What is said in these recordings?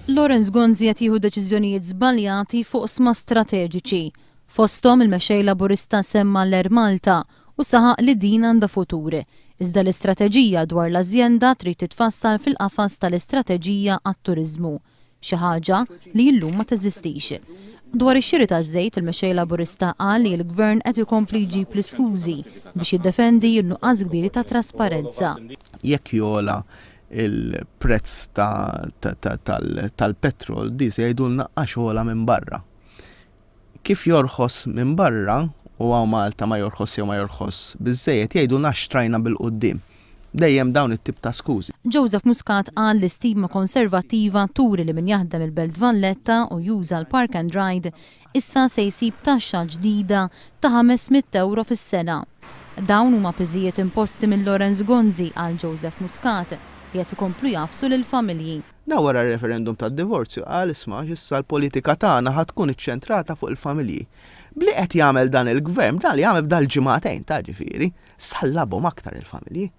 Lawrence Gonzi qed jieħu deċiżjonijiet żbaljati fuq sma strateġiċi. Fosthom il-mexxej Laburista semma l-Air Malta u saħaq li din għandha futur. Iżda l-istrateġija dwar l-ażjenda trid titfassal fil-qafas tal-istrateġija għat-turiżmu, xi ħaġa li llum ma teżistix. Dwar ix-xiri taż-żejt il-mexxej Laburista qal li l-Gvern qed ikompli jġib l-iskużi biex jiddefendi n-nuqqas kbiri ta' trasparenza. Jekk jola il-prezz tal-petrol di se jgħidulna għax ola minn barra. Kif jorħos minn barra u għaw Malta ma jorħos jew ma jorħos biżżejjed jgħidulna għax trajna bil-qudiem. Dejjem dawn it-tip ta' skużi. Joseph Muscat qal li stima konservattiva turi li min jaħdem il-Belt Valletta u juża l-Park and Ride issa se jsib taxxa ġdida ta' 500 euro fis-sena. Dawn huma piżijiet imposti minn Lawrence Gonzi għal Joseph Muscat li qed ikomplu jafsu lill-familji. Da wara r-referendum tad-divorzju qal isma' issa l-politika tagħna ħad tkun iċċentrata fuq il-familji. Bli qed jagħmel dan il-gvern dan li jagħmel b'dal-ġimagħtejn ta' ġifieri, sallabhom aktar il-familji.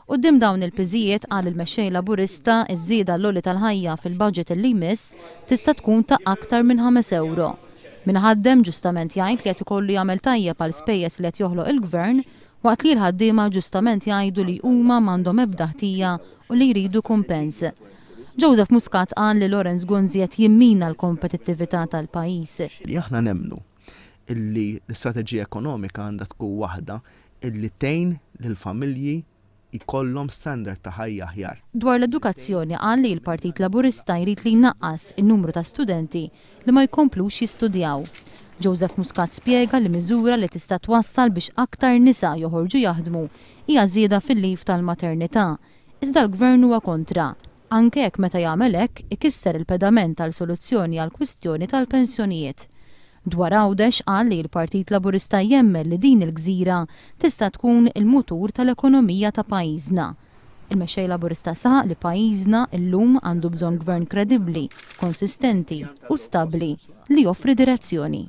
Quddiem dawn il-piżijiet qal il-mexxej Laburista iż-żieda l-għoli tal-ħajja fil-budget li jmiss tista' tkun ta' aktar minn 5 euro. Min ħaddem ġustament jgħid li qed ikollu jagħmel tajjeb għal spejjeż li qed joħloq il-gvern waqt li l-ħaddiema ġustament jgħidu li huma m'għandhom ebda ħtija u li jridu kumpens. Joseph Muscat qal li Lawrence Gonzi qed jimmina l-kompetittività tal-pajjiż. Aħna nemmnu illi l-istrateġija ekonomika għandha tkun waħda illi tgħin lill-familji jkollhom standard ta' ħajja aħjar. Dwar l-edukazzjoni qal li l-Partit Laburista jrid li jnaqqas in-numru ta' studenti li ma jkomplux jistudjaw. Joseph Muscat spjega li miżura li tista' twassal biex aktar nisa joħorġu jaħdmu hija żieda fil-leave tal-maternità. Iżda l-Gvern huwa kontra. Anke jekk meta jagħmel hekk ikisser il-pedament tal-soluzzjoni għall-kwistjoni tal-pensjonijiet. Dwar Għawdex qal li l-Partit Laburista jemmel li din il-gżira tista' tkun il-mutur tal-ekonomija ta' pajjiżna. Il-mexxej Laburista saħaq li pajjiżna llum għandu bżonn gvern kredibbli, konsistenti u stabbli li joffri direzzjoni.